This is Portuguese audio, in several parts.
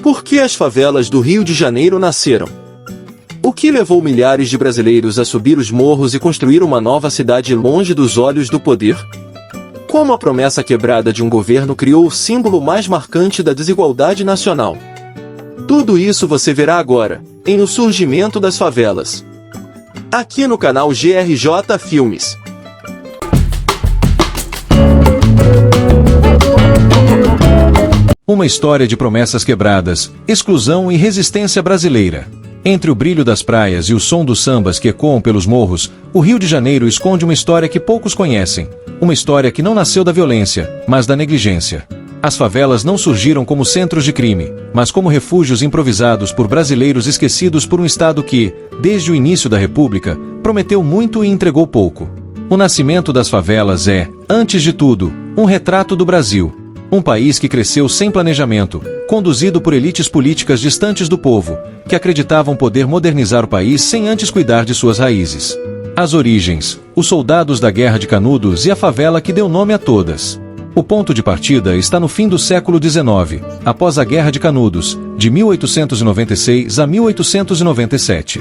Por que as favelas do Rio de Janeiro nasceram? O que levou milhares de brasileiros a subir os morros e construir uma nova cidade longe dos olhos do poder? Como a promessa quebrada de um governo criou o símbolo mais marcante da desigualdade nacional? Tudo isso você verá agora, em O Surgimento das Favelas. Aqui no canal GRJ Filmes. Uma história de promessas quebradas, exclusão e resistência brasileira. Entre o brilho das praias e o som dos sambas que ecoam pelos morros, o Rio de Janeiro esconde uma história que poucos conhecem. Uma história que não nasceu da violência, mas da negligência. As favelas não surgiram como centros de crime, mas como refúgios improvisados por brasileiros esquecidos por um Estado que, desde o início da República, prometeu muito e entregou pouco. O nascimento das favelas é, antes de tudo, um retrato do Brasil. Um país que cresceu sem planejamento, conduzido por elites políticas distantes do povo, que acreditavam poder modernizar o país sem antes cuidar de suas raízes. As origens, os soldados da Guerra de Canudos e a favela que deu nome a todas. O ponto de partida está no fim do século XIX, após a Guerra de Canudos, de 1896 a 1897.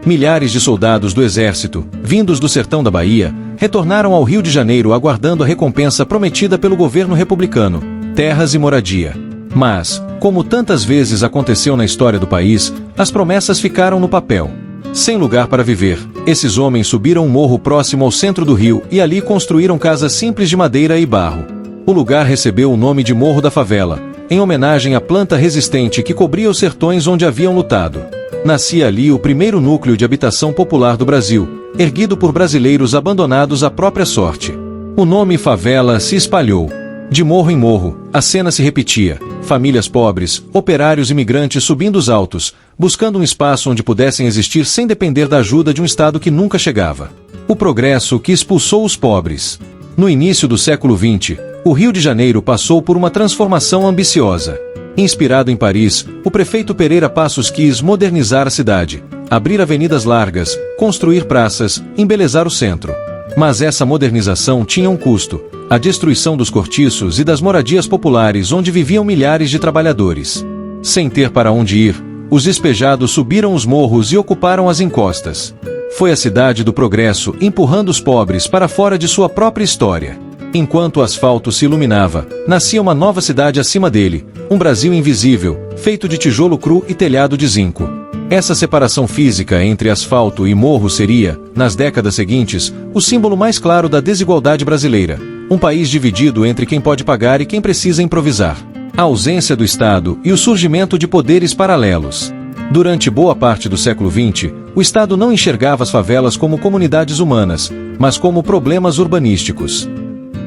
Milhares de soldados do exército, vindos do sertão da Bahia, retornaram ao Rio de Janeiro aguardando a recompensa prometida pelo governo republicano, terras e moradia. Mas, como tantas vezes aconteceu na história do país, as promessas ficaram no papel. Sem lugar para viver, esses homens subiram um morro próximo ao centro do Rio e ali construíram casas simples de madeira e barro. O lugar recebeu o nome de Morro da Favela, em homenagem à planta resistente que cobria os sertões onde haviam lutado. Nascia ali o primeiro núcleo de habitação popular do Brasil, erguido por brasileiros abandonados à própria sorte. O nome favela se espalhou. De morro em morro, a cena se repetia. Famílias pobres, operários imigrantes subindo os altos, buscando um espaço onde pudessem existir sem depender da ajuda de um Estado que nunca chegava. O progresso que expulsou os pobres. No início do século XX, o Rio de Janeiro passou por uma transformação ambiciosa. Inspirado em Paris, o prefeito Pereira Passos quis modernizar a cidade, abrir avenidas largas, construir praças, embelezar o centro. Mas essa modernização tinha um custo: a destruição dos cortiços e das moradias populares onde viviam milhares de trabalhadores. Sem ter para onde ir, os despejados subiram os morros e ocuparam as encostas. Foi a cidade do progresso empurrando os pobres para fora de sua própria história. Enquanto o asfalto se iluminava, nascia uma nova cidade acima dele, um Brasil invisível, feito de tijolo cru e telhado de zinco. Essa separação física entre asfalto e morro seria, nas décadas seguintes, o símbolo mais claro da desigualdade brasileira. Um país dividido entre quem pode pagar e quem precisa improvisar. A ausência do Estado e o surgimento de poderes paralelos. Durante boa parte do século XX, o Estado não enxergava as favelas como comunidades humanas, mas como problemas urbanísticos.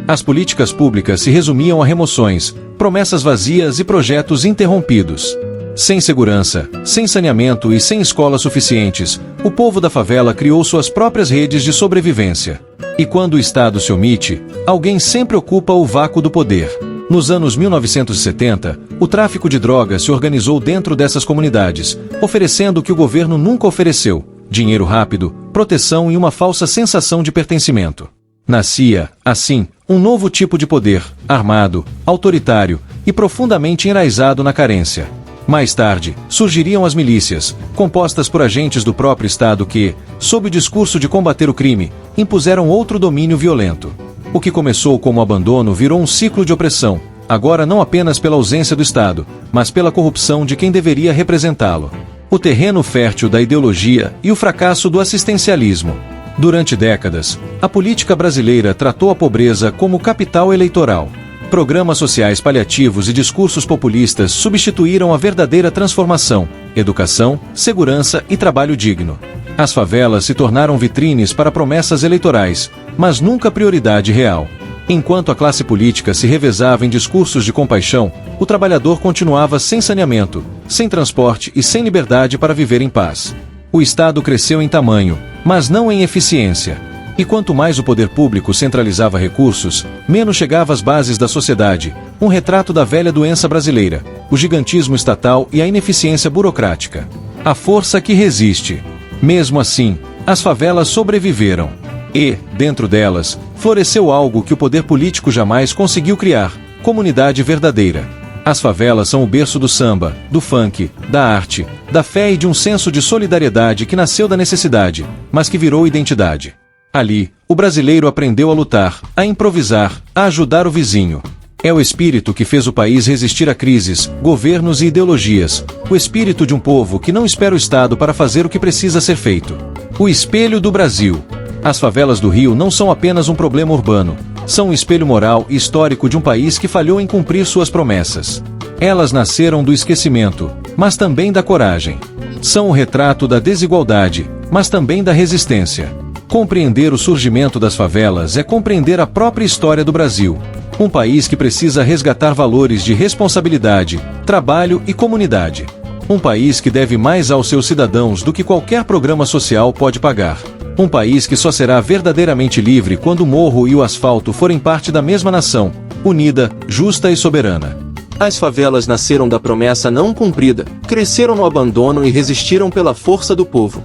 As políticas públicas se resumiam a remoções, promessas vazias e projetos interrompidos. Sem segurança, sem saneamento e sem escolas suficientes, o povo da favela criou suas próprias redes de sobrevivência. E quando o Estado se omite, alguém sempre ocupa o vácuo do poder. Nos anos 1970, o tráfico de drogas se organizou dentro dessas comunidades, oferecendo o que o governo nunca ofereceu: dinheiro rápido, proteção e uma falsa sensação de pertencimento. Nascia, assim, um novo tipo de poder, armado, autoritário e profundamente enraizado na carência. Mais tarde, surgiriam as milícias, compostas por agentes do próprio Estado que, sob o discurso de combater o crime, impuseram outro domínio violento. O que começou como abandono virou um ciclo de opressão, agora não apenas pela ausência do Estado, mas pela corrupção de quem deveria representá-lo. O terreno fértil da ideologia e o fracasso do assistencialismo. Durante décadas, a política brasileira tratou a pobreza como capital eleitoral. Programas sociais paliativos e discursos populistas substituíram a verdadeira transformação: educação, segurança e trabalho digno. As favelas se tornaram vitrines para promessas eleitorais, mas nunca prioridade real. Enquanto a classe política se revezava em discursos de compaixão, o trabalhador continuava sem saneamento, sem transporte e sem liberdade para viver em paz. O Estado cresceu em tamanho, mas não em eficiência. E quanto mais o poder público centralizava recursos, menos chegava às bases da sociedade, um retrato da velha doença brasileira: o gigantismo estatal e a ineficiência burocrática. A força que resiste. Mesmo assim, as favelas sobreviveram. E, dentro delas, floresceu algo que o poder político jamais conseguiu criar: comunidade verdadeira. As favelas são o berço do samba, do funk, da arte, da fé e de um senso de solidariedade que nasceu da necessidade, mas que virou identidade. Ali, o brasileiro aprendeu a lutar, a improvisar, a ajudar o vizinho. É o espírito que fez o país resistir a crises, governos e ideologias. O espírito de um povo que não espera o Estado para fazer o que precisa ser feito. O espelho do Brasil. As favelas do Rio não são apenas um problema urbano. São um espelho moral e histórico de um país que falhou em cumprir suas promessas. Elas nasceram do esquecimento, mas também da coragem. São o retrato da desigualdade, mas também da resistência. Compreender o surgimento das favelas é compreender a própria história do Brasil. Um país que precisa resgatar valores de responsabilidade, trabalho e comunidade. Um país que deve mais aos seus cidadãos do que qualquer programa social pode pagar. Um país que só será verdadeiramente livre quando o morro e o asfalto forem parte da mesma nação, unida, justa e soberana. As favelas nasceram da promessa não cumprida, cresceram no abandono e resistiram pela força do povo.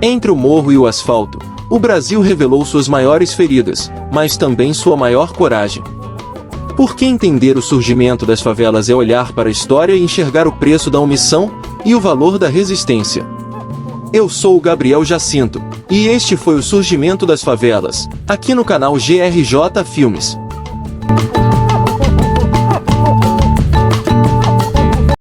Entre o morro e o asfalto, o Brasil revelou suas maiores feridas, mas também sua maior coragem. Porque entender o surgimento das favelas é olhar para a história e enxergar o preço da omissão e o valor da resistência. Eu sou o Gabriel Jacinto, e este foi o Surgimento das Favelas, aqui no canal GRJ Filmes.